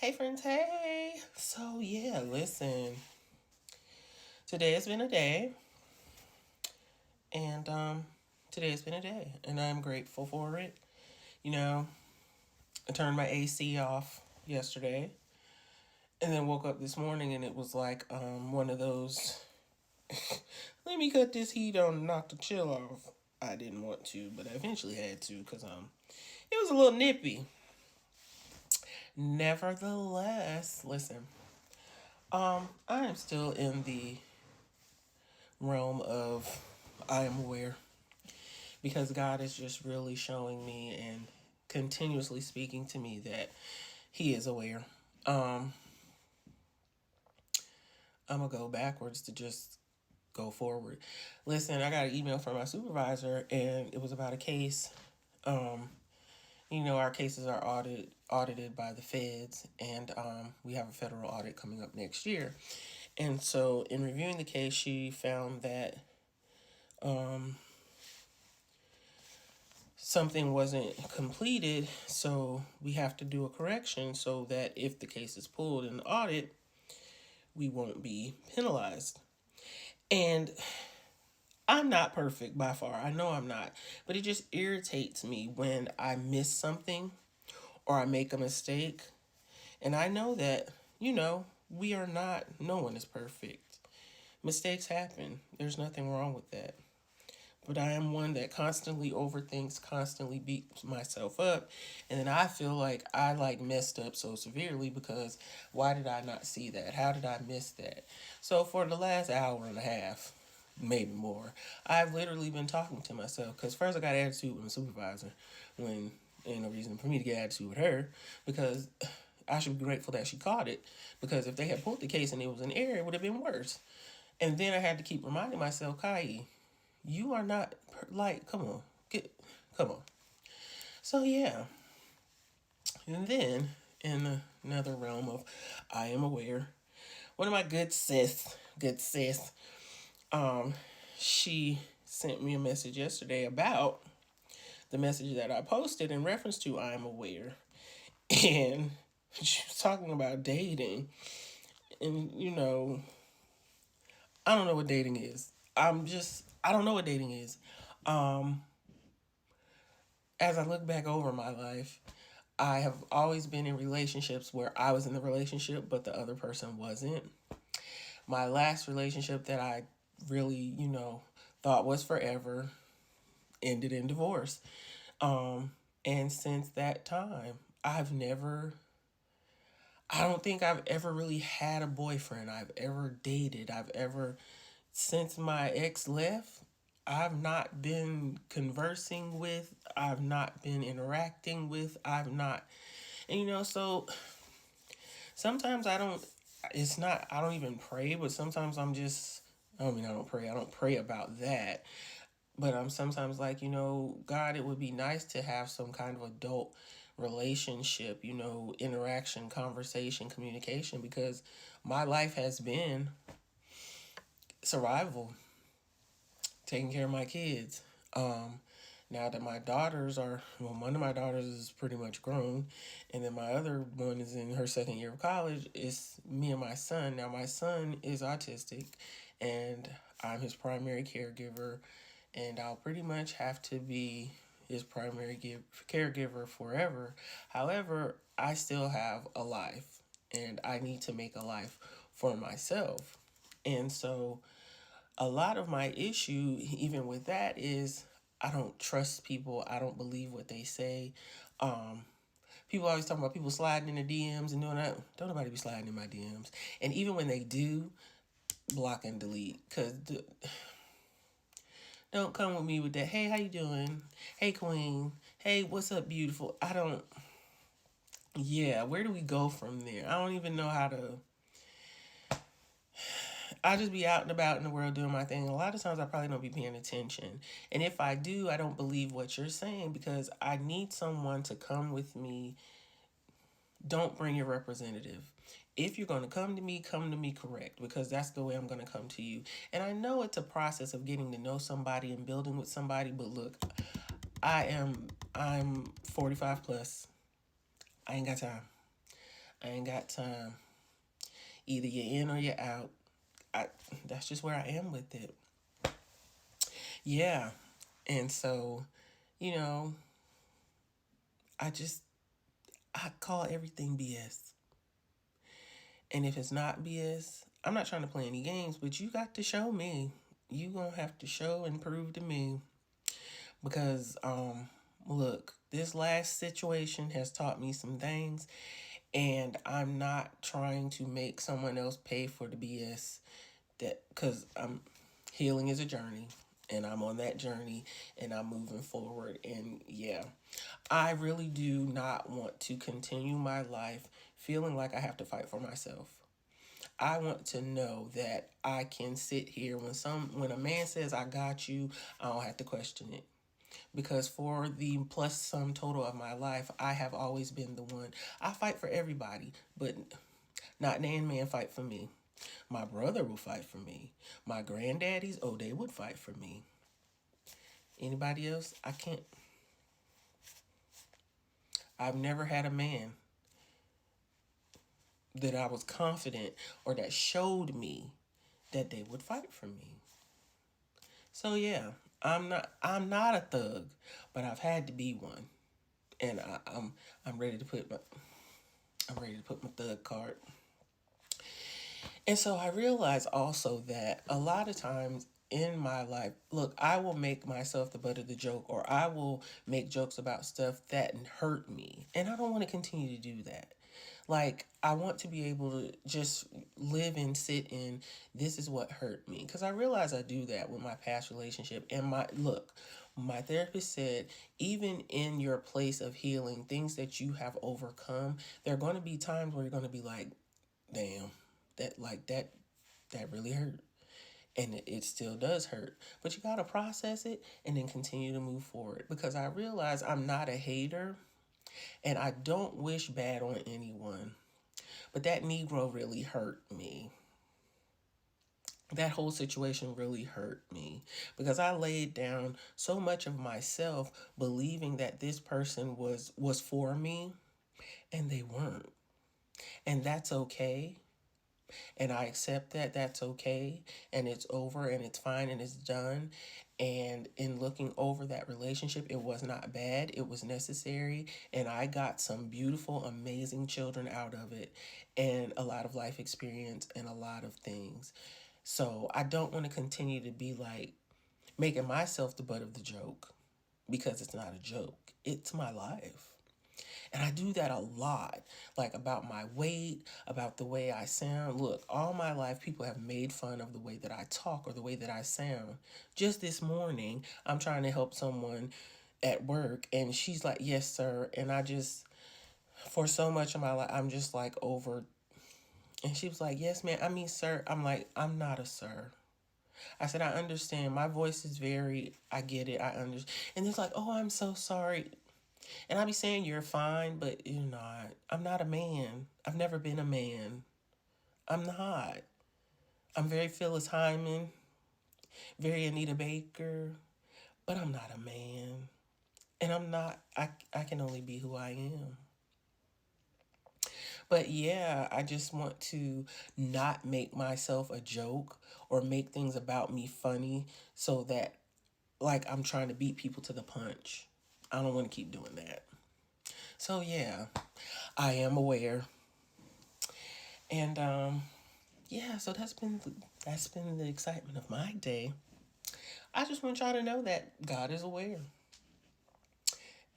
Hey friends, hey. So yeah, listen. Today has been a day and today has been a day and I'm grateful for it. You know, I turned my AC off yesterday and then woke up this morning and it was like one of those let me cut this heat on and knock the chill off. I didn't want to, but I eventually had to cuz it was a little nippy. Nevertheless, listen. I am still in the realm of I am aware because God is just really showing me and continuously speaking to me that He is aware. Um, I'm gonna go backwards to just go forward. Listen, I got an email from my supervisor, and it was about a case. Um, our cases are audited by the feds, and we have a federal audit coming up next year. And so, in reviewing the case, she found that um, something wasn't completed, so we have to do a correction so that if the case is pulled in the audit, we won't be penalized. And I'm not perfect by far. I know I'm not. But it just irritates me when I miss something or I make a mistake. And I know that, we are not, no one is perfect. Mistakes happen. There's nothing wrong with that. But I am one that constantly overthinks, constantly beats myself up, and then I feel like I messed up so severely because why did I not see that? How did I miss that? So for the last hour and a half, maybe more, I've literally been talking to myself because first I got attitude with my supervisor when ain't no reason for me to get attitude with her because I should be grateful that she caught it because if they had pulled the case and it was an error, it would have been worse. And then I had to keep reminding myself, Kai, you are not come on, come on. So yeah, and then in another realm of, I am aware. One of my good sis, um, she sent me a message yesterday about the message that I posted in reference to I am aware, and she was talking about dating, and I don't know what dating is. I don't know what dating is. Um, as I look back over my life, I have always been in relationships where I was in the relationship, but the other person wasn't. My last relationship that I really, thought was forever ended in divorce. And since that time, I don't think I've ever really had a boyfriend. I've ever dated. Since my ex left, I've not been conversing with, I've not been interacting with, and so sometimes I don't even pray, but sometimes I don't pray. I don't pray about that. But I'm sometimes like, God, it would be nice to have some kind of adult relationship, interaction, conversation, communication, because my life has been survival, taking care of my kids. Now that my daughters one of my daughters is pretty much grown, and then my other one is in her second year of college, it's me and my son. Now, my son is autistic, and I'm his primary caregiver, and I'll pretty much have to be his primary caregiver forever. However, I still have a life, and I need to make a life for myself. And so a lot of my issue, even with that, is I don't trust people. I don't believe what they say. Um, People always talking about people sliding in the DMs and doing that. Don't nobody be sliding in my DMs. And even when they do, block and delete. Don't come with me with that. Hey, how you doing? Hey, queen. Hey, what's up, beautiful? I don't. Yeah, where do we go from there? I don't even know how to. I just be out and about in the world doing my thing. A lot of times I probably don't be paying attention. And if I do, I don't believe what you're saying because I need someone to come with me. Don't bring your representative. If you're going to come to me correct because that's the way I'm going to come to you. And I know it's a process of getting to know somebody and building with somebody, but look, I'm 45 plus. I ain't got time. I ain't got time. Either you're in or you're out. I, that's just where I am with it. Yeah. And so, you know, I just, I call everything BS. And if it's not BS, I'm not trying to play any games, but you got to show me. You gonna have to show and prove to me. Because, look, this last situation has taught me some things, and I'm not trying to make someone else pay for the BS that, because healing is a journey, and I'm on that journey, and I'm moving forward. And yeah, I really do not want to continue my life feeling like I have to fight for myself. I want to know that I can sit here when a man says I got you, I don't have to question it. Because for the plus sum total of my life, I have always been the one. I fight for everybody, but not Nan Man fight for me. My brother will fight for me. My granddaddies, oh, they would fight for me. Anybody else? I can't. I've never had a man that I was confident or that showed me that they would fight for me. So yeah, I'm not a thug, but I've had to be one. And I'm ready to put my thug card. And so I realize also that a lot of times in my life, look, I will make myself the butt of the joke, or I will make jokes about stuff that hurt me. And I don't want to continue to do that. Like, I want to be able to just live and sit in this is what hurt me. Because I realize I do that with my past relationship. And my therapist said, even in your place of healing, things that you have overcome, there are going to be times where you're going to be like, damn, that really hurt. And it still does hurt. But you got to process it and then continue to move forward. Because I realize I'm not a hater and I don't wish bad on anyone. But that Negro really hurt me. That whole situation really hurt me because I laid down so much of myself believing that this person was for me, and they weren't. And that's okay. And I accept that that's okay, and it's over, and it's fine, and it's done. And in looking over that relationship, it was not bad, it was necessary, and I got some beautiful, amazing children out of it, and a lot of life experience, and a lot of things. So I don't want to continue to be like making myself the butt of the joke, because it's not a joke, it's my life. And I do that a lot, like about my weight, about the way I sound. Look, all my life, people have made fun of the way that I talk or the way that I sound. Just this morning, I'm trying to help someone at work, and she's like, yes, sir. And for so much of my life, I'm just like over. And she was like, yes, ma'am. I mean, sir. I'm like, I'm not a sir. I said, I understand. My voice is I get it. I understand. And it's like, oh, I'm so sorry. And I be saying you're fine, but you're not. I'm not a man. I've never been a man. I'm not. I'm very Phyllis Hyman, very Anita Baker, but I'm not a man. And I'm not, I can only be who I am. But yeah, I just want to not make myself a joke or make things about me funny so that, like, I'm trying to beat people to the punch. I don't want to keep doing that. So yeah, I am aware. And yeah, so that's been the excitement of my day. I just want y'all to know that God is aware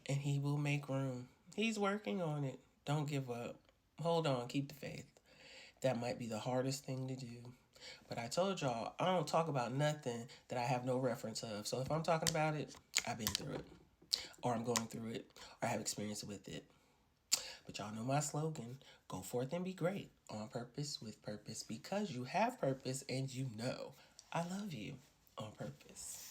and he will make room. He's working on it. Don't give up. Hold on, keep the faith. That might be the hardest thing to do. But I told y'all, I don't talk about nothing that I have no reference of. So if I'm talking about it, I've been through it, or I'm going through it, or I have experience with it. But y'all know my slogan, go forth and be great, on purpose, with purpose, because you have purpose and you know I love you on purpose.